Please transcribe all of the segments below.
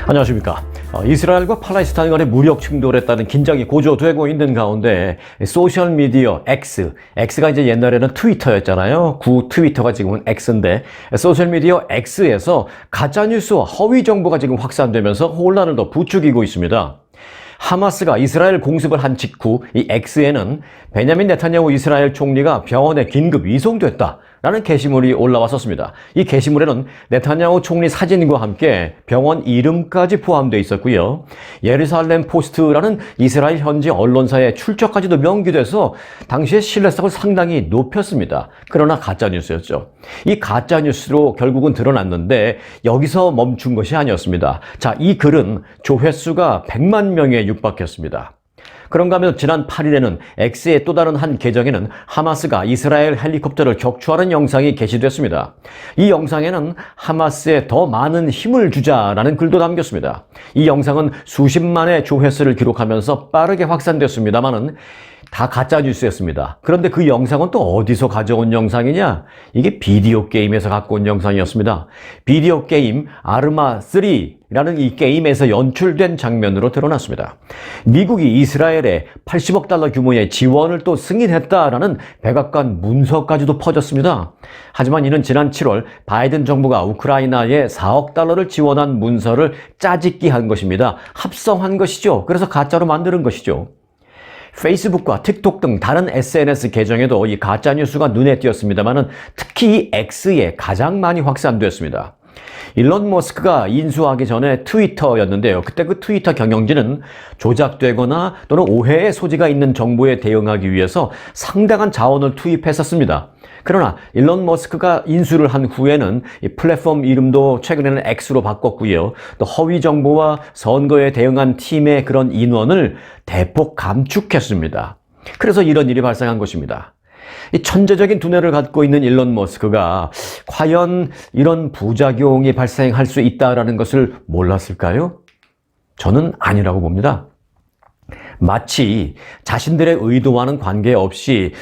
안녕하십니까. 이스라엘과 팔레스타인 간의 무력 충돌에 따른 긴장이 고조되고 있는 가운데 소셜미디어 X가 이제 옛날에는 트위터였잖아요. 구 트위터가 지금은 X인데 소셜미디어 X에서 가짜뉴스와 허위 정보가 지금 확산되면서 혼란을 더 부추기고 있습니다. 하마스가 이스라엘 공습을 한 직후 이 X에는 베냐민 네타냐후 이스라엘 총리가 병원에 긴급 이송됐다라는 게시물이 올라왔었습니다. 이 게시물에는 네타냐후 총리 사진과 함께 병원 이름까지 포함되어 있었고요. 예루살렘 포스트라는 이스라엘 현지 언론사의 출처까지도 명기돼서 당시의 신뢰성을 상당히 높였습니다. 그러나 가짜뉴스였죠. 이 가짜뉴스로 결국은 드러났는데 여기서 멈춘 것이 아니었습니다. 자, 이 글은 조회수가 100만 명에 육박했습니다. 그런가 하면 지난 8일에는 X의 또 다른 한 계정에는 하마스가 이스라엘 헬리콥터를 격추하는 영상이 게시됐습니다. 이 영상에는 하마스에 더 많은 힘을 주자라는 글도 담겼습니다. 이 영상은 수십만의 조회수를 기록하면서 빠르게 확산됐습니다만은 다 가짜 뉴스였습니다. 그런데 그 영상은 또 어디서 가져온 영상이냐? 이게 비디오 게임에서 갖고 온 영상이었습니다. 비디오 게임 아르마 3라는 이 게임에서 연출된 장면으로 드러났습니다. 미국이 이스라엘에 80억 달러 규모의 지원을 또 승인했다라는 백악관 문서까지도 퍼졌습니다. 하지만 이는 지난 7월 바이든 정부가 우크라이나에 4억 달러를 지원한 문서를 짜집기 한 것입니다. 합성한 것이죠. 그래서 가짜로 만드는 것이죠. 페이스북과 틱톡 등 다른 SNS 계정에도 이 가짜뉴스가 눈에 띄었습니다만은 특히 이 X에 가장 많이 확산되었습니다. 일론 머스크가 인수하기 전에 트위터였는데요. 그때 그 트위터 경영진은 조작되거나 또는 오해의 소지가 있는 정보에 대응하기 위해서 상당한 자원을 투입했었습니다. 그러나 일론 머스크가 인수를 한 후에는 이 플랫폼 이름도 최근에는 X로 바꿨고요. 또 허위 정보와 선거에 대응한 팀의 그런 인원을 대폭 감축했습니다. 그래서 이런 일이 발생한 것입니다. 이 천재적인 두뇌를 갖고 있는 일론 머스크가 과연 이런 부작용이 발생할 수 있다는 것을 몰랐을까요? 저는 아니라고 봅니다. 마치 자신들의 의도와는 관계없이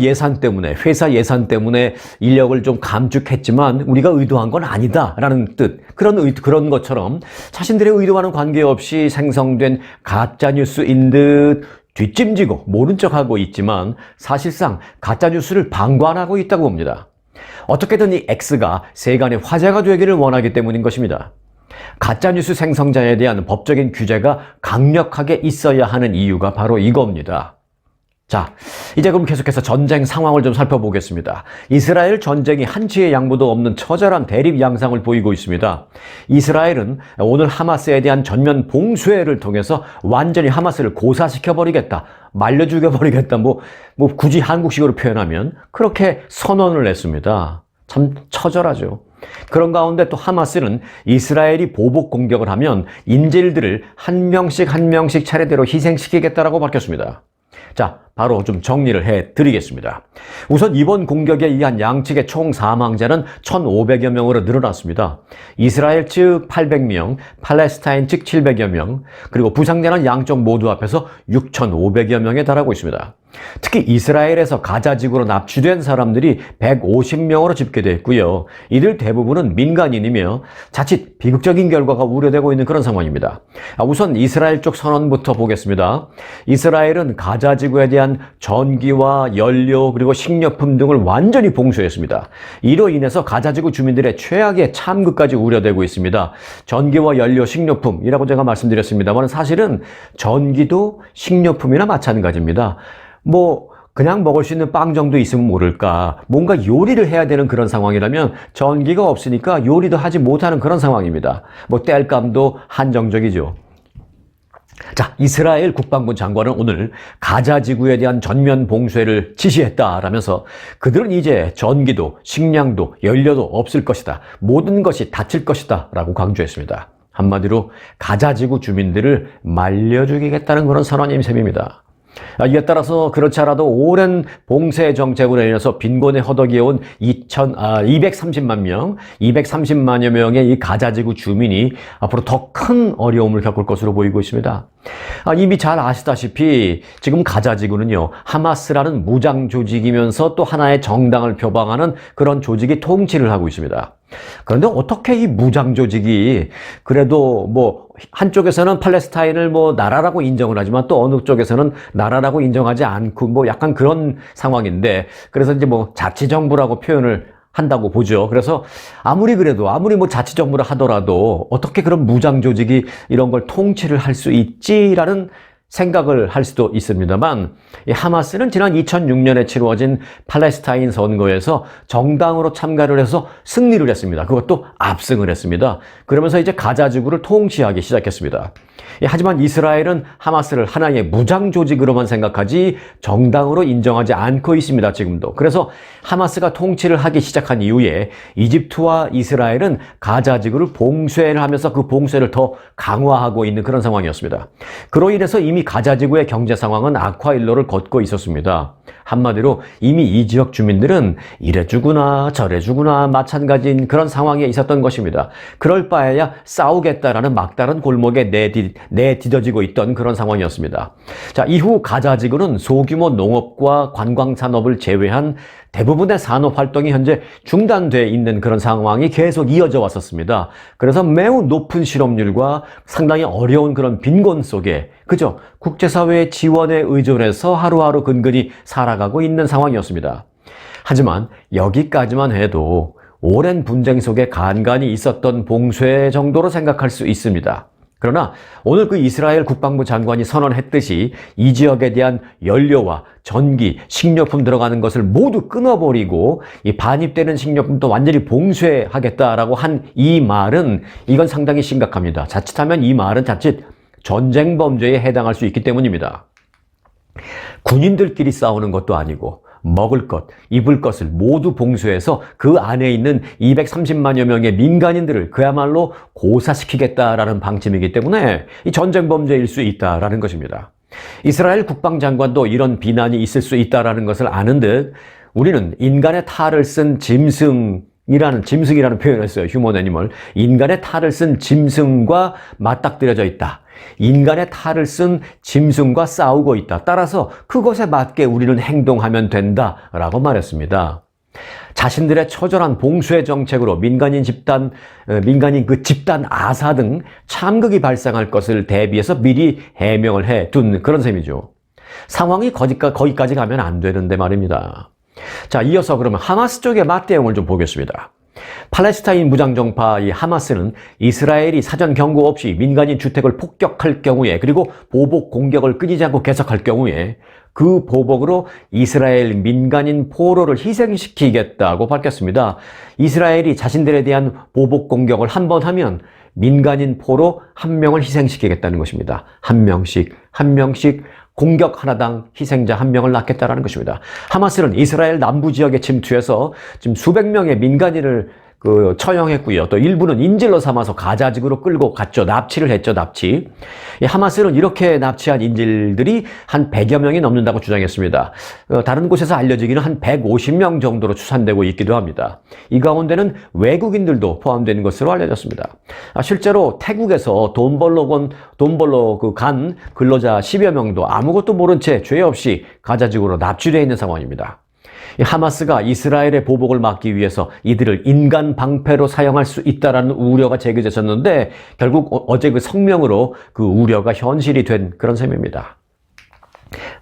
예산 때문에, 회사 예산 때문에 인력을 좀 감축했지만 우리가 의도한 건 아니다라는 뜻, 그런 것처럼 자신들의 의도와는 관계없이 생성된 가짜뉴스인 듯 뒷짐지고 모른 척하고 있지만 사실상 가짜뉴스를 방관하고 있다고 봅니다. 어떻게든 이 X가 세간의 화제가 되기를 원하기 때문인 것입니다. 가짜뉴스 생성자에 대한 법적인 규제가 강력하게 있어야 하는 이유가 바로 이겁니다. 자, 이제 그럼 계속해서 전쟁 상황을 좀 살펴보겠습니다. 이스라엘 전쟁이 한치의 양보도 없는 처절한 대립 양상을 보이고 있습니다. 이스라엘은 오늘 하마스에 대한 전면 봉쇄를 통해서 완전히 하마스를 고사시켜버리겠다, 말려 죽여버리겠다, 굳이 한국식으로 표현하면 그렇게 선언을 했습니다. 참 처절하죠. 그런 가운데 또 하마스는 이스라엘이 보복 공격을 하면 인질들을 한 명씩 차례대로 희생시키겠다라고 밝혔습니다. 자, 바로 좀 정리를 해드리겠습니다. 우선 이번 공격에 의한 양측의 총 사망자는 1,500여 명으로 늘어났습니다. 이스라엘 측 800명, 팔레스타인 측 700여 명, 그리고 부상자는 양쪽 모두 합해서 6,500여 명에 달하고 있습니다. 특히 이스라엘에서 가자 지구로 납치된 사람들이 150명으로 집계되어 있고요. 이들 대부분은 민간인이며 자칫 비극적인 결과가 우려되고 있는 그런 상황입니다. 우선 이스라엘 쪽 선언부터 보겠습니다. 이스라엘은 가자 지구에 대한 전기와 연료 그리고 식료품 등을 완전히 봉쇄했습니다. 이로 인해서 가자 지구 주민들의 최악의 참극까지 우려되고 있습니다. 전기와 연료, 식료품이라고 제가 말씀드렸습니다만 사실은 전기도 식료품이나 마찬가지입니다. 그냥 먹을 수 있는 빵 정도 있으면 모를까. 뭔가 요리를 해야 되는 그런 상황이라면 전기가 없으니까 요리도 하지 못하는 그런 상황입니다. 땔감도 한정적이죠. 자, 이스라엘 국방부 장관은 오늘 가자 지구에 대한 전면 봉쇄를 지시했다라면서 그들은 이제 전기도, 식량도, 연료도 없을 것이다. 모든 것이 닫힐 것이다 라고 강조했습니다. 한마디로 가자 지구 주민들을 말려 죽이겠다는 그런 선언인 셈입니다. 이에 따라서 그렇지 않아도 오랜 봉쇄 정책으로 인해서 빈곤에 허덕이어온 230만여 명의 이 가자지구 주민이 앞으로 더 큰 어려움을 겪을 것으로 보이고 있습니다. 이미 잘 아시다시피 지금 가자지구는요, 하마스라는 무장 조직이면서 또 하나의 정당을 표방하는 그런 조직이 통치를 하고 있습니다. 그런데 어떻게 이 무장 조직이 그래도 뭐 한쪽에서는 팔레스타인을 뭐 나라라고 인정을 하지만 또 어느 쪽에서는 나라라고 인정하지 않고 뭐 약간 그런 상황인데, 그래서 이제 뭐 자치정부라고 표현을 한다고 보죠. 그래서 아무리 그래도 아무리 뭐 자치정부를 하더라도 어떻게 그런 무장 조직이 이런 걸 통치를 할 수 있지라는 생각을 할 수도 있습니다만, 이 하마스는 지난 2006년에 치루어진 팔레스타인 선거에서 정당으로 참가를 해서 승리를 했습니다. 그것도 압승을 했습니다. 그러면서 이제 가자 지구를 통치하기 시작했습니다. 하지만 이스라엘은 하마스를 하나의 무장 조직으로만 생각하지 정당으로 인정하지 않고 있습니다, 지금도. 그래서 하마스가 통치를 하기 시작한 이후에 이집트와 이스라엘은 가자 지구를 봉쇄를 하면서 그 봉쇄를 더 강화하고 있는 그런 상황이었습니다. 그로 인해서 이미 가자 지구의 경제 상황은 악화일로를 걷고 있었습니다. 한마디로 이미 이 지역 주민들은 이래 주구나 저래 주구나 마찬가지인 그런 상황에 있었던 것입니다. 그럴 바에야 싸우겠다라는 막다른 골목에 내디뎌지고 있던 그런 상황이었습니다. 자, 이후 가자 지구는 소규모 농업과 관광 산업을 제외한 대부분의 산업 활동이 현재 중단되어 있는 그런 상황이 계속 이어져 왔었습니다. 그래서 매우 높은 실업률과 상당히 어려운 그런 빈곤 속에 그저 국제사회의 지원에 의존해서 하루하루 근근히 살아가고 있는 상황이었습니다. 하지만 여기까지만 해도 오랜 분쟁 속에 간간히 있었던 봉쇄 정도로 생각할 수 있습니다. 그러나 오늘 그 이스라엘 국방부 장관이 선언했듯이 이 지역에 대한 연료와 전기, 식료품 들어가는 것을 모두 끊어버리고 이 반입되는 식료품도 완전히 봉쇄하겠다라고 한 이 말은 이건 상당히 심각합니다. 자칫하면 이 말은 자칫 전쟁 범죄에 해당할 수 있기 때문입니다. 군인들끼리 싸우는 것도 아니고 먹을 것, 입을 것을 모두 봉쇄해서 그 안에 있는 230만여 명의 민간인들을 그야말로 고사시키겠다라는 방침이기 때문에 이 전쟁 범죄일 수 있다라는 것입니다. 이스라엘 국방장관도 이런 비난이 있을 수 있다라는 것을 아는 듯 우리는 인간의 탈을 쓴 짐승이라는 표현을 써요. 휴먼 애니멀. 인간의 탈을 쓴 짐승과 맞닥뜨려져 있다. 인간의 탈을 쓴 짐승과 싸우고 있다. 따라서 그것에 맞게 우리는 행동하면 된다라고 말했습니다. 자신들의 처절한 봉쇄 정책으로 민간인 그 집단 아사 등 참극이 발생할 것을 대비해서 미리 해명을 해둔 그런 셈이죠. 상황이 거기까지 가면 안 되는데 말입니다. 자, 이어서 그러면 하마스 쪽의 맞대응을 좀 보겠습니다. 팔레스타인 무장정파 이 하마스는 이스라엘이 사전 경고 없이 민간인 주택을 폭격할 경우에, 그리고 보복 공격을 끊이지 않고 계속할 경우에 그 보복으로 이스라엘 민간인 포로를 희생시키겠다고 밝혔습니다. 이스라엘이 자신들에 대한 보복 공격을 한 번 하면 민간인 포로 한 명을 희생시키겠다는 것입니다. 한 명씩 공격 하나당 희생자 한 명을 낳겠다라는 것입니다. 하마스는 이스라엘 남부 지역에 침투해서 지금 수백 명의 민간인을 처형했고요. 또 일부는 인질로 삼아서 가자지구로 끌고 갔죠. 납치를 했죠. 납치. 하마스는 이렇게 납치한 인질들이 한 100여 명이 넘는다고 주장했습니다. 다른 곳에서 알려지기는 한 150명 정도로 추산되고 있기도 합니다. 이 가운데는 외국인들도 포함되는 것으로 알려졌습니다. 실제로 태국에서 돈 벌러 간 근로자 10여 명도 아무것도 모른 채 죄 없이 가자지구로 납치되어 있는 상황입니다. 하마스가 이스라엘의 보복을 막기 위해서 이들을 인간 방패로 사용할 수 있다라는 우려가 제기됐었는데 결국 어제 그 성명으로 그 우려가 현실이 된 그런 셈입니다.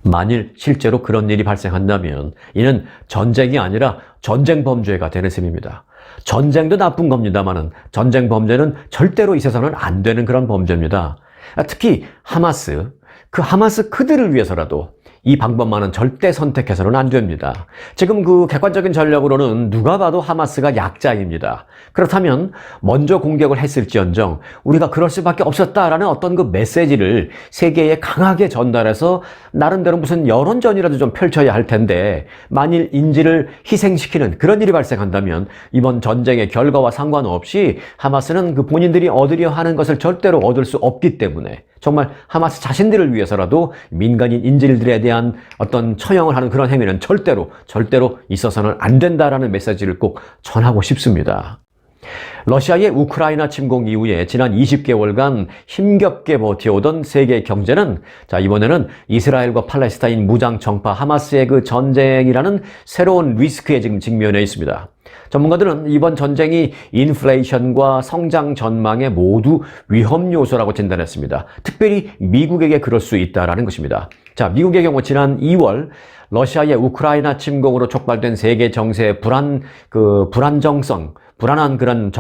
만일 실제로 그런 일이 발생한다면 이는 전쟁이 아니라 전쟁 범죄가 되는 셈입니다. 전쟁도 나쁜 겁니다만은 전쟁 범죄는 절대로 있어서는 안 되는 그런 범죄입니다. 특히 하마스 그들을 위해서라도 이 방법만은 절대 선택해서는 안 됩니다. 지금 그 객관적인 전력으로는 누가 봐도 하마스가 약자입니다. 그렇다면 먼저 공격을 했을지언정 우리가 그럴 수밖에 없었다라는 어떤 그 메시지를 세계에 강하게 전달해서 나름대로 무슨 여론전이라도 좀 펼쳐야 할 텐데, 만일 인질을 희생시키는 그런 일이 발생한다면 이번 전쟁의 결과와 상관없이 하마스는 그 본인들이 얻으려 하는 것을 절대로 얻을 수 없기 때문에 정말 하마스 자신들을 위해서라도 민간인 인질들에 대한 어떤 처형을 하는 그런 행위는 절대로 있어서는 안 된다라는 메시지를 꼭 전하고 싶습니다. 러시아의 우크라이나 침공 이후에 지난 20개월간 힘겹게 버텨오던 세계 경제는 이번에는 이스라엘과 팔레스타인 무장 정파 하마스의 그 전쟁이라는 새로운 리스크에 지금 직면해 있습니다. 전문가들은 이번 전쟁이 인플레이션과 성장 전망에 모두 위험 요소라고 진단했습니다. 특별히 미국에게 그럴 수 있다는 것입니다. 자, 미국의 경우 지난 2월 러시아의 우크라이나 침공으로 촉발된 세계 정세의 불안정성, 불안한 그런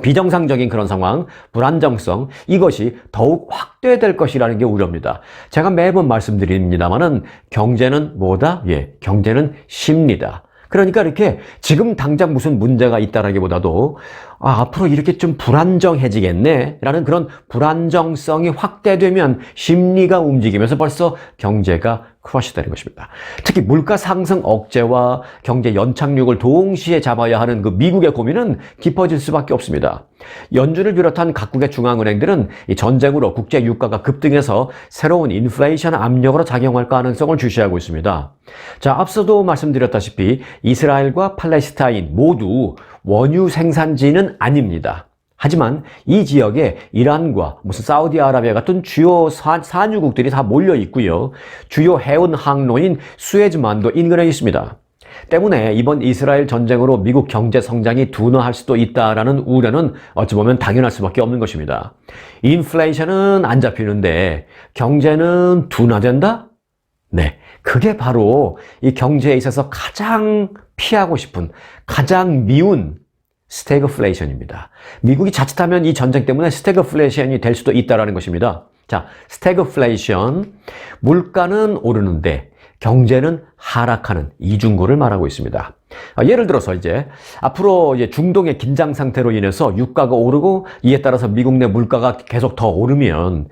비정상적인 그런 상황, 불안정성, 이것이 더욱 확대될 것이라는 게 우려입니다. 제가 매번 말씀드립니다만은 경제는 뭐다? 예, 경제는 쉽니다. 그러니까 이렇게 지금 당장 무슨 문제가 있다라기보다도 앞으로 이렇게 좀 불안정해지겠네 라는 그런 불안정성이 확대되면 심리가 움직이면서 벌써 경제가 크러쉬되는 것입니다. 특히 물가 상승 억제와 경제 연착륙을 동시에 잡아야 하는 그 미국의 고민은 깊어질 수밖에 없습니다. 연준을 비롯한 각국의 중앙은행들은 이 전쟁으로 국제 유가가 급등해서 새로운 인플레이션 압력으로 작용할 가능성을 주시하고 있습니다. 자, 앞서도 말씀드렸다시피 이스라엘과 팔레스타인 모두 원유 생산지는 아닙니다. 하지만 이 지역에 이란과 무슨 사우디아라비아 같은 주요 산유국들이 다 몰려 있고요. 주요 해운 항로인 수에즈만도 인근에 있습니다. 때문에 이번 이스라엘 전쟁으로 미국 경제 성장이 둔화할 수도 있다라는 우려는 어찌 보면 당연할 수밖에 없는 것입니다. 인플레이션은 안 잡히는데 경제는 둔화된다? 네, 그게 바로 이 경제에 있어서 가장 피하고 싶은, 가장 미운 스태그플레이션입니다. 미국이 자칫하면 이 전쟁 때문에 스태그플레이션이 될 수도 있다는 것입니다. 자, 스태그플레이션, 물가는 오르는데 경제는 하락하는 이중구를 말하고 있습니다. 예를 들어서 앞으로 중동의 긴장 상태로 인해서 유가가 오르고 이에 따라서 미국 내 물가가 계속 더 오르면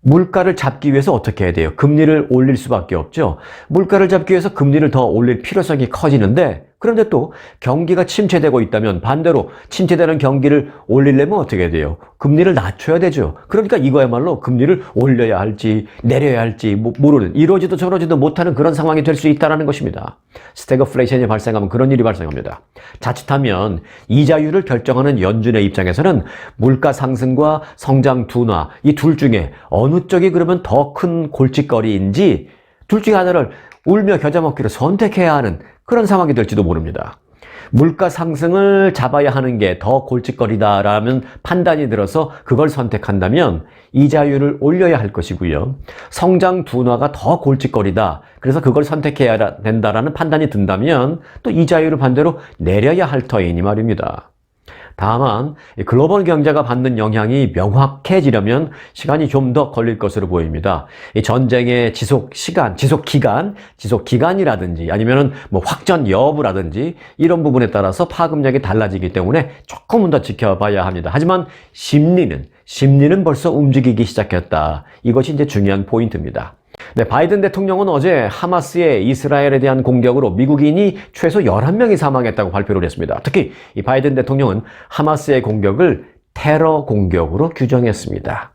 물가를 잡기 위해서 어떻게 해야 돼요? 금리를 올릴 수밖에 없죠. 물가를 잡기 위해서 금리를 더 올릴 필요성이 커지는데, 그런데 또 경기가 침체되고 있다면 반대로 침체되는 경기를 올리려면 어떻게 해야 돼요? 금리를 낮춰야 되죠. 그러니까 이거야말로 금리를 올려야 할지 내려야 할지 모르는, 이러지도 저러지도 못하는 그런 상황이 될 수 있다는 것입니다. 스태그플레이션이 발생하면 그런 일이 발생합니다. 자칫하면 이자율을 결정하는 연준의 입장에서는 물가 상승과 성장 둔화, 이 둘 중에 어느 쪽이 그러면 더 큰 골칫거리인지 둘 중에 하나를 울며 겨자 먹기로 선택해야 하는 그런 상황이 될지도 모릅니다. 물가 상승을 잡아야 하는 게 더 골칫거리다라는 판단이 들어서 그걸 선택한다면 이자율을 올려야 할 것이고요. 성장 둔화가 더 골칫거리다, 그래서 그걸 선택해야 된다라는 판단이 든다면 또 이자율을 반대로 내려야 할 터이니 말입니다. 다만 글로벌 경제가 받는 영향이 명확해지려면 시간이 좀 더 걸릴 것으로 보입니다. 이 전쟁의 지속 기간이라든지 아니면은 확전 여부라든지 이런 부분에 따라서 파급력이 달라지기 때문에 조금은 더 지켜봐야 합니다. 하지만 심리는 벌써 움직이기 시작했다. 이것이 이제 중요한 포인트입니다. 네, 바이든 대통령은 어제 하마스의 이스라엘에 대한 공격으로 미국인이 최소 11명이 사망했다고 발표를 했습니다. 특히 이 바이든 대통령은 하마스의 공격을 테러 공격으로 규정했습니다.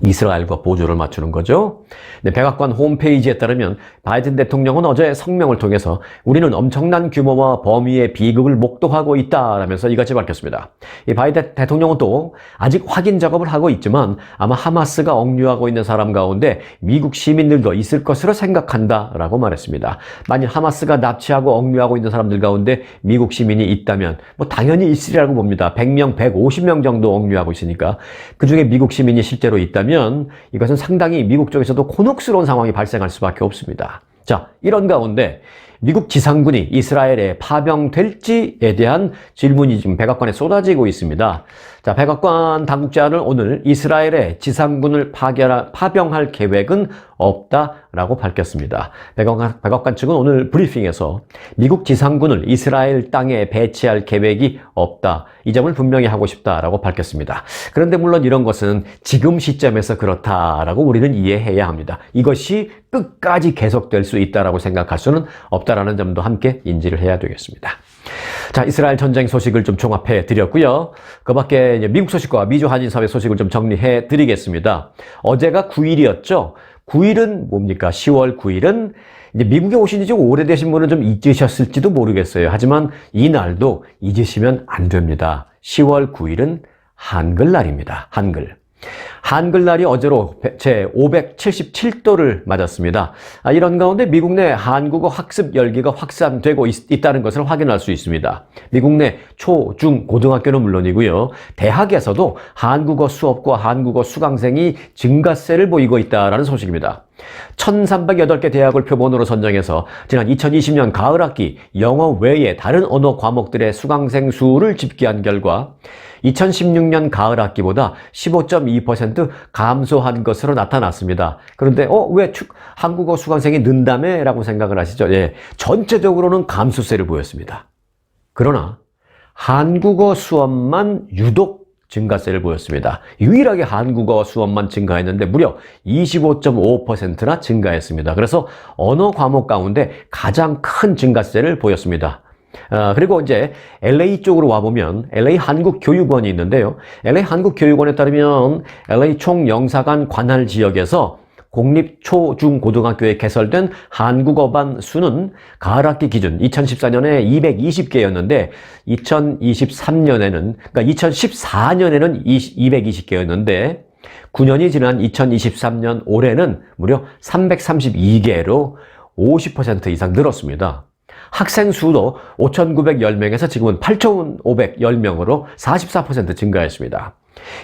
이스라엘과 보조를 맞추는 거죠. 네, 백악관 홈페이지에 따르면 바이든 대통령은 어제 성명을 통해서 우리는 엄청난 규모와 범위의 비극을 목도하고 있다라면서 이같이 밝혔습니다. 이 바이든 대통령은 또 아직 확인 작업을 하고 있지만 아마 하마스가 억류하고 있는 사람 가운데 미국 시민들도 있을 것으로 생각한다라고 말했습니다. 만일 하마스가 납치하고 억류하고 있는 사람들 가운데 미국 시민이 있다면 당연히 있으리라고 봅니다. 100명, 150명 정도 억류하고 있으니까 그중에 미국 시민이 실제로 있다면 이것은 상당히 미국 쪽에서도 곤혹스러운 상황이 발생할 수밖에 없습니다. 자, 이런 가운데 미국 지상군이 이스라엘에 파병될지에 대한 질문이 지금 백악관에 쏟아지고 있습니다. 자, 백악관 당국자는 오늘 이스라엘에 지상군을 파병할 계획은 없다라고 밝혔습니다. 백악관 측은 오늘 브리핑에서 미국 지상군을 이스라엘 땅에 배치할 계획이 없다, 이 점을 분명히 하고 싶다라고 밝혔습니다. 그런데 물론 이런 것은 지금 시점에서 그렇다라고 우리는 이해해야 합니다. 이것이 끝까지 계속될 수 있다라고 생각할 수는 없다라는 점도 함께 인지를 해야 되겠습니다. 자, 이스라엘 전쟁 소식을 좀 종합해 드렸고요. 그 밖에 미국 소식과 미주 한인 사회 소식을 좀 정리해 드리겠습니다. 어제가 9일이었죠. 9일은 뭡니까? 10월 9일은 이제 미국에 오신 지 좀 오래되신 분은 좀 잊으셨을지도 모르겠어요. 하지만 이 날도 잊으시면 안 됩니다. 10월 9일은 한글날입니다. 한글. 한글날이 어제로 제 577도를 맞았습니다. 이런 가운데 미국 내 한국어 학습 열기가 확산되고 있다는 것을 확인할 수 있습니다. 미국 내 초, 중, 고등학교는 물론이고요. 대학에서도 한국어 수업과 한국어 수강생이 증가세를 보이고 있다는 소식입니다. 1308개 대학을 표본으로 선정해서 지난 2020년 가을 학기 영어 외에 다른 언어 과목들의 수강생 수를 집계한 결과 2016년 가을 학기보다 15.2% 감소한 것으로 나타났습니다. 그런데 왜 한국어 수강생이 는다며? 라고 생각을 하시죠? 예, 전체적으로는 감소세를 보였습니다. 그러나 한국어 수업만 유독 증가세를 보였습니다. 유일하게 한국어 수업만 증가했는데 무려 25.5%나 증가했습니다. 그래서 언어 과목 가운데 가장 큰 증가세를 보였습니다. 그리고 이제 LA 쪽으로 와보면 LA 한국교육원이 있는데요. LA 한국교육원에 따르면 LA 총영사관 관할 지역에서 공립 초, 중, 고등학교에 개설된 한국어반 수는 가을 학기 기준 2014년에 220개였는데 2023년에는, 그러니까 2014년에는 220개였는데 9년이 지난 2023년 올해는 무려 332개로 50% 이상 늘었습니다. 학생 수도 5,910명에서 지금은 8,510명으로 44% 증가했습니다.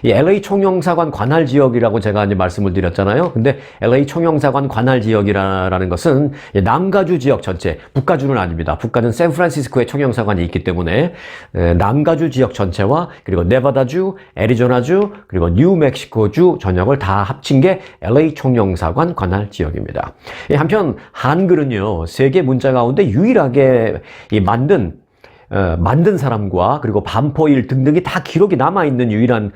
이 LA 총영사관 관할 지역이라고 제가 이제 말씀을 드렸잖아요. 근데 LA 총영사관 관할 지역이라는 것은 남가주 지역 전체, 북가주는 아닙니다. 북가는 샌프란시스코에 총영사관이 있기 때문에 남가주 지역 전체와 그리고 네바다주, 애리조나주, 그리고 뉴멕시코주 전역을 다 합친 게 LA 총영사관 관할 지역입니다. 한편 한글은요, 세계 문자 가운데 유일하게 만든 사람과 그리고 반포일 등등이 다 기록이 남아있는 유일한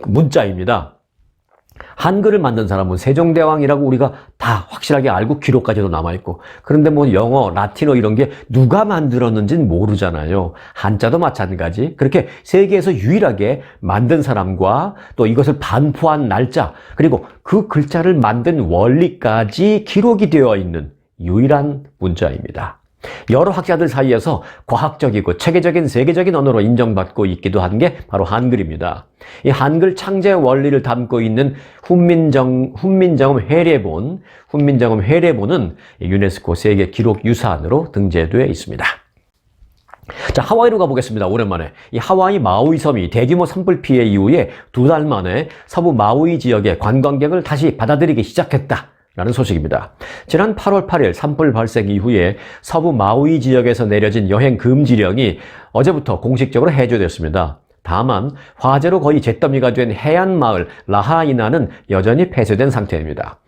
문자입니다. 한글을 만든 사람은 세종대왕이라고 우리가 다 확실하게 알고 기록까지도 남아있고, 그런데 뭐 영어, 라틴어 이런 게 누가 만들었는지는 모르잖아요. 한자도 마찬가지. 그렇게 세계에서 유일하게 만든 사람과 또 이것을 반포한 날짜, 그리고 그 글자를 만든 원리까지 기록이 되어 있는 유일한 문자입니다. 여러 학자들 사이에서 과학적이고 체계적인 세계적인 언어로 인정받고 있기도 한 게 바로 한글입니다. 이 한글 창제 원리를 담고 있는 훈민정음 회례본은 유네스코 세계 기록 유산으로 등재되어 있습니다. 자, 하와이로 가보겠습니다. 오랜만에. 이 하와이 마우이 섬이 대규모 산불 피해 이후에 2달 만에 서부 마우이 지역의 관광객을 다시 받아들이기 시작했다 라는 소식입니다. 지난 8월 8일 산불 발생 이후에 서부 마우이 지역에서 내려진 여행 금지령이 어제부터 공식적으로 해제됐습니다. 다만 화재로 거의 잿더미가 된 해안마을 라하이나는 여전히 폐쇄된 상태입니다.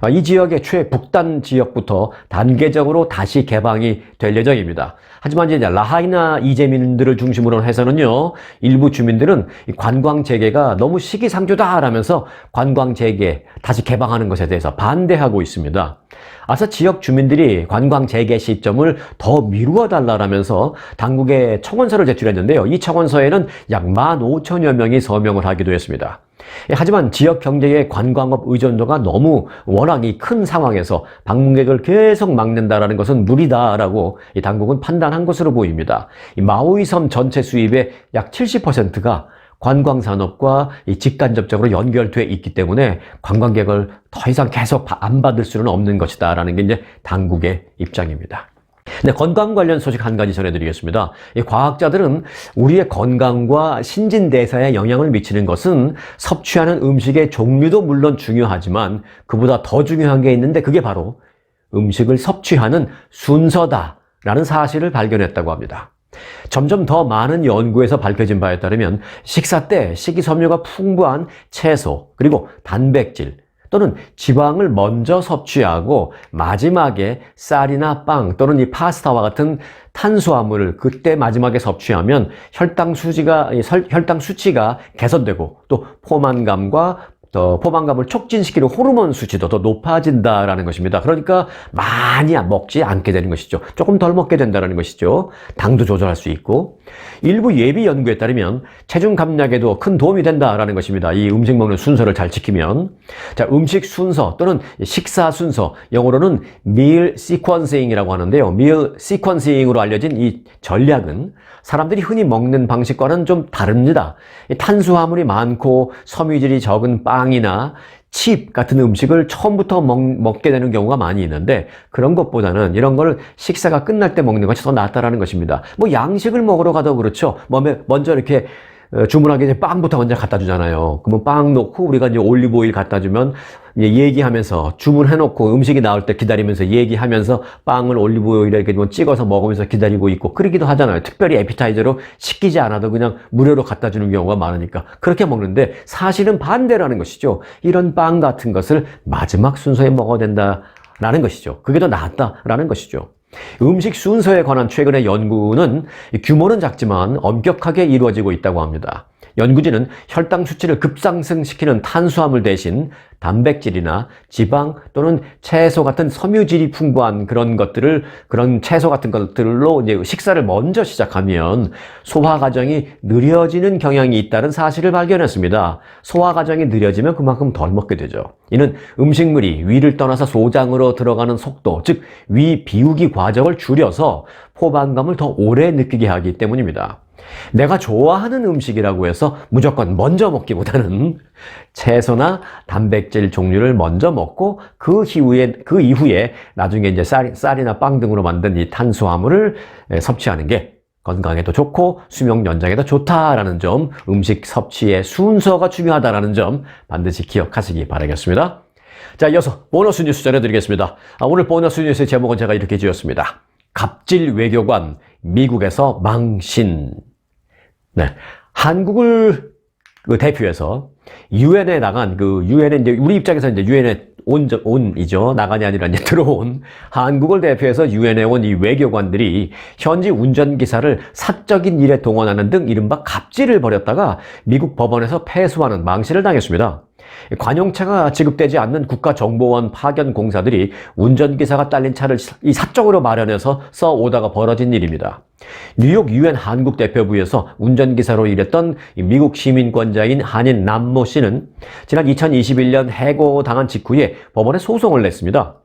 이 지역의 최북단 지역부터 단계적으로 다시 개방이 될 예정입니다. 하지만 이제 라하이나 이재민들을 중심으로 해서는요, 일부 주민들은 관광 재개가 너무 시기상조다라면서 관광 재개, 다시 개방하는 것에 대해서 반대하고 있습니다. 아서 지역 주민들이 관광 재개 시점을 더 미루어 달라라면서 당국에 청원서를 제출했는데요. 이 청원서에는 약 15,000여 명이 서명을 하기도 했습니다. 하지만 지역 경제의 관광업 의존도가 너무 워낙 큰 상황에서 방문객을 계속 막는다라는 것은 무리다라고 이 당국은 판단한 것으로 보입니다. 이 마우이 섬 전체 수입의 약 70%가 관광산업과 직간접적으로 연결되어 있기 때문에 관광객을 더 이상 계속 안 받을 수는 없는 것이다라는 게 이제 당국의 입장입니다. 네, 건강 관련 소식 한 가지 전해드리겠습니다. 이 과학자들은 우리의 건강과 신진대사에 영향을 미치는 것은 섭취하는 음식의 종류도 물론 중요하지만 그보다 더 중요한 게 있는데 그게 바로 음식을 섭취하는 순서다라는 사실을 발견했다고 합니다. 점점 더 많은 연구에서 밝혀진 바에 따르면 식사 때 식이섬유가 풍부한 채소 그리고 단백질 또는 지방을 먼저 섭취하고 마지막에 쌀이나 빵 또는 이 파스타와 같은 탄수화물을 그때 마지막에 섭취하면 혈당 수치가 개선되고 또 포만감과 더 포만감을 촉진시키는 호르몬 수치도 더 높아진다라는 것입니다. 그러니까 많이 먹지 않게 되는 것이죠. 조금 덜 먹게 된다는 것이죠. 당도 조절할 수 있고, 일부 예비 연구에 따르면 체중 감량에도 큰 도움이 된다라는 것입니다. 이 음식 먹는 순서를 잘 지키면. 자, 음식 순서 또는 식사 순서, 영어로는 meal sequencing이라고 하는데요. meal sequencing으로 알려진 이 전략은 사람들이 흔히 먹는 방식과는 좀 다릅니다. 탄수화물이 많고 섬유질이 적은 빵이나 칩 같은 음식을 처음부터 먹게 되는 경우가 많이 있는데, 그런 것보다는 이런 걸 식사가 끝날 때 먹는 것이 더 낫다라는 것입니다. 뭐 양식을 먹으러 가도 그렇죠. 먼저 이렇게 주문하기 전에 빵부터 먼저 갖다 주잖아요. 그러면 빵 넣고 우리가 이제 올리브오일 갖다 주면 이제 얘기하면서 주문해놓고 음식이 나올 때 기다리면서 얘기하면서 빵을 올리브오일에 이렇게 뭐 찍어서 먹으면서 기다리고 있고 그러기도 하잖아요. 특별히 에피타이저로 시키지 않아도 그냥 무료로 갖다 주는 경우가 많으니까 그렇게 먹는데, 사실은 반대라는 것이죠. 이런 빵 같은 것을 마지막 순서에 먹어야 된다라는 것이죠. 그게 더 낫다라는 것이죠. 음식 순서에 관한 최근의 연구는 규모는 작지만 엄격하게 이루어지고 있다고 합니다. 연구진은 혈당 수치를 급상승시키는 탄수화물 대신 단백질이나 지방 또는 채소 같은 섬유질이 풍부한 그런 채소 같은 것들로 이제 식사를 먼저 시작하면 소화 과정이 느려지는 경향이 있다는 사실을 발견했습니다. 소화 과정이 느려지면 그만큼 덜 먹게 되죠. 이는 음식물이 위를 떠나서 소장으로 들어가는 속도, 즉 위 비우기 과정을 줄여서 포만감을 더 오래 느끼게 하기 때문입니다. 내가 좋아하는 음식이라고 해서 무조건 먼저 먹기보다는 채소나 단백질 종류를 먼저 먹고 그 이후에 나중에 이제 쌀이나 빵 등으로 만든 이 탄수화물을 섭취하는 게 건강에도 좋고 수명 연장에도 좋다라는 점, 음식 섭취의 순서가 중요하다라는 점 반드시 기억하시기 바라겠습니다. 자, 이어서 보너스 뉴스 전해드리겠습니다. 오늘 보너스 뉴스의 제목은 제가 이렇게 지었습니다. 갑질 외교관, 미국에서 망신. 네, 한국을 대표해서 유엔에 나간 유엔에 이제 우리 입장에서 이제 유엔에 온이죠. 나간이 아니라 이제 들어온 한국을 대표해서 유엔에 온 이 외교관들이 현지 운전기사를 사적인 일에 동원하는 등 이른바 갑질을 벌였다가 미국 법원에서 패소하는 망신을 당했습니다. 관용차가 지급되지 않는 국가정보원 파견 공사들이 운전기사가 딸린 차를 사적으로 마련해서 써오다가 벌어진 일입니다. 뉴욕 유엔 한국 대표부에서 운전기사로 일했던 미국 시민권자인 한인 남모 씨는 지난 2021년 해고당한 직후에 법원에 소송을 냈습니다.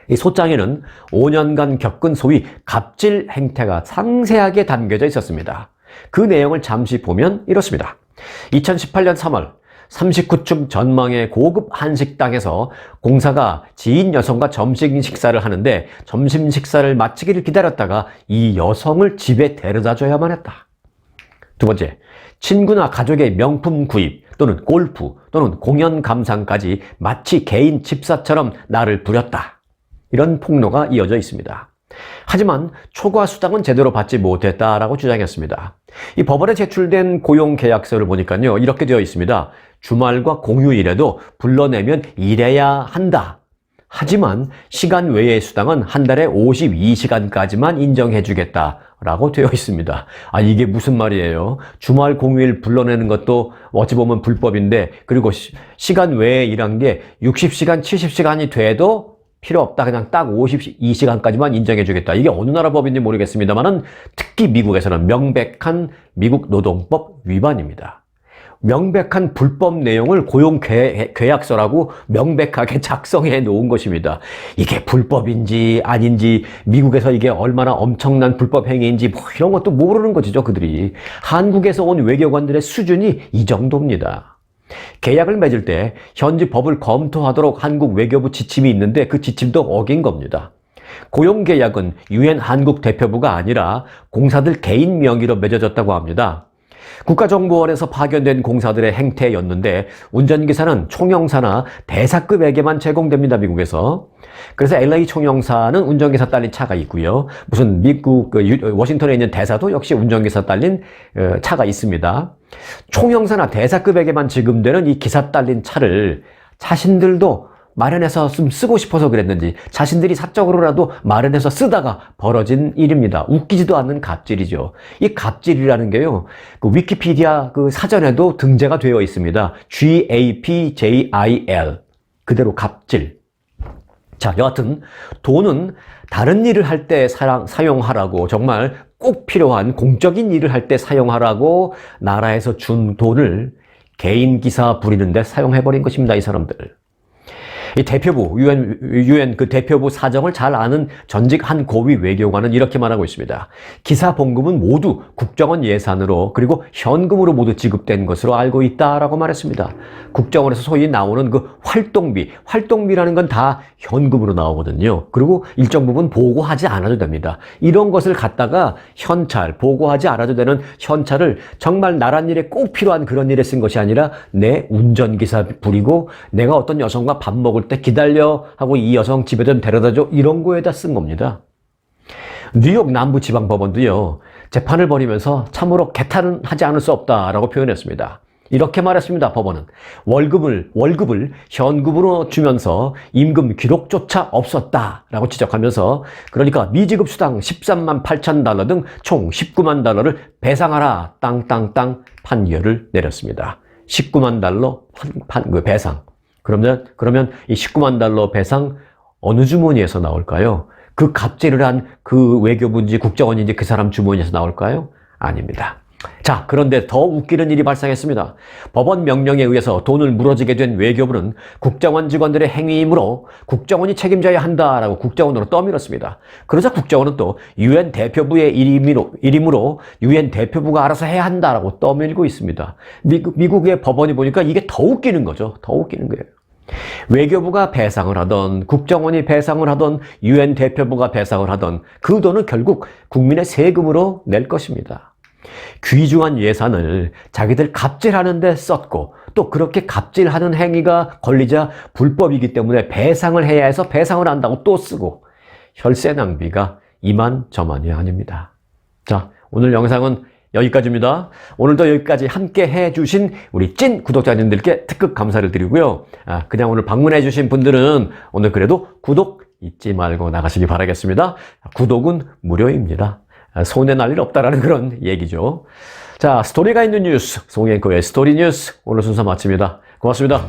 이 소장에는 5년간 겪은 소위 갑질 행태가 상세하게 담겨져 있었습니다. 그 내용을 잠시 보면 이렇습니다. 2018년 3월 39층 전망의 고급 한식당에서 공사가 지인 여성과 점심 식사를 하는데 점심 식사를 마치기를 기다렸다가 이 여성을 집에 데려다 줘야만 했다. 두 번째, 친구나 가족의 명품 구입 또는 골프 또는 공연 감상까지 마치 개인 집사처럼 나를 부렸다. 이런 폭로가 이어져 있습니다. 하지만 초과 수당은 제대로 받지 못했다라고 주장했습니다. 이 법원에 제출된 고용계약서를 보니까요, 이렇게 되어 있습니다. 주말과 공휴일에도 불러내면 일해야 한다. 하지만 시간 외의 수당은 한 달에 52시간까지만 인정해주겠다라고 되어 있습니다. 이게 무슨 말이에요? 주말 공휴일 불러내는 것도 어찌 보면 불법인데, 그리고 시간 외에 일한 게 60시간, 70시간이 돼도 필요 없다. 그냥 딱 52시간까지만 인정해주겠다. 이게 어느 나라 법인지 모르겠습니다만은 특히 미국에서는 명백한 미국 노동법 위반입니다. 명백한 불법 내용을 고용계약서라고 명백하게 작성해 놓은 것입니다. 이게 불법인지 아닌지, 미국에서 이게 얼마나 엄청난 불법 행위인지 뭐 이런 것도 모르는 거죠, 그들이. 한국에서 온 외교관들의 수준이 이 정도입니다. 계약을 맺을 때 현지 법을 검토하도록 한국 외교부 지침이 있는데 그 지침도 어긴 겁니다. 고용계약은 유엔 한국 대표부가 아니라 공사들 개인 명의로 맺어졌다고 합니다. 국가정보원에서 파견된 공사들의 행태였는데 운전기사는 총영사나 대사급에게만 제공됩니다, 미국에서. 그래서 LA 총영사는 운전기사 딸린 차가 있고요. 무슨 미국 워싱턴에 있는 대사도 역시 운전기사 딸린 차가 있습니다. 총영사나 대사급에게만 지급되는 이 기사 딸린 차를 자신들도 마련해서 좀 쓰고 싶어서 그랬는지 자신들이 사적으로라도 마련해서 쓰다가 벌어진 일입니다. 웃기지도 않는 갑질이죠. 이 갑질이라는 게요, 그 위키피디아 그 사전에도 등재가 되어 있습니다. GAPJIL. 그대로 갑질. 자, 여하튼 돈은 다른 일을 할 때 사용하라고, 정말 꼭 필요한 공적인 일을 할 때 사용하라고 나라에서 준 돈을 개인 기사 부리는데 사용해버린 것입니다, 이 사람들. 이 대표부, 유엔 그 대표부 사정을 잘 아는 전직 한 고위 외교관은 이렇게 말하고 있습니다. 기사 봉급은 모두 국정원 예산으로 그리고 현금으로 모두 지급된 것으로 알고 있다라고 말했습니다. 국정원에서 소위 나오는 그 활동비라는 건 다 현금으로 나오거든요. 그리고 일정 부분 보고하지 않아도 됩니다. 이런 것을 갖다가 현찰, 보고하지 않아도 되는 현찰을 정말 나랏일에 꼭 필요한 그런 일에 쓴 것이 아니라 내 운전기사 부리고 내가 어떤 여성과 밥 먹을 때 기다려 하고 이 여성 집에 좀 데려다줘, 이런 거에다 쓴 겁니다. 뉴욕 남부지방법원도요, 재판을 벌이면서 참으로 개탄은 하지 않을 수 없다라고 표현했습니다. 이렇게 말했습니다. 법원은 월급을 현금으로 주면서 임금 기록조차 없었다라고 지적하면서, 그러니까 미지급 수당 13만 8천 달러 등 총 19만 달러를 배상하라 땅땅땅 판결을 내렸습니다. 19만 달러 배상. 그러면 이 19만 달러 배상 어느 주머니에서 나올까요? 그 갑질을 한 그 외교부인지 국정원인지 그 사람 주머니에서 나올까요? 아닙니다. 자, 그런데 더 웃기는 일이 발생했습니다. 법원 명령에 의해서 돈을 물어주게 된 외교부는 국정원 직원들의 행위이므로 국정원이 책임져야 한다라고 국정원으로 떠밀었습니다. 그러자 국정원은 또 유엔 대표부의 일이므로 유엔 대표부가 알아서 해야 한다라고 떠밀고 있습니다. 미국의 법원이 보니까 이게 더 웃기는 거죠. 더 웃기는 거예요. 외교부가 배상을 하던, 국정원이 배상을 하던, 유엔 대표부가 배상을 하던 그 돈은 결국 국민의 세금으로 낼 것입니다. 귀중한 예산을 자기들 갑질하는 데 썼고, 또 그렇게 갑질하는 행위가 걸리자 불법이기 때문에 배상을 해야 해서 배상을 한다고 또 쓰고, 혈세 낭비가 이만저만이 아닙니다. 자, 오늘 영상은 여기까지입니다. 오늘도 여기까지 함께 해주신 우리 찐 구독자님들께 특급 감사를 드리고요. 그냥 오늘 방문해주신 분들은 오늘 그래도 구독 잊지 말고 나가시기 바라겠습니다. 구독은 무료입니다. 손해 날 일 없다라는 그런 얘기죠. 자, 스토리가 있는 뉴스, 송앵커의 스토리 뉴스 오늘 순서 마칩니다. 고맙습니다.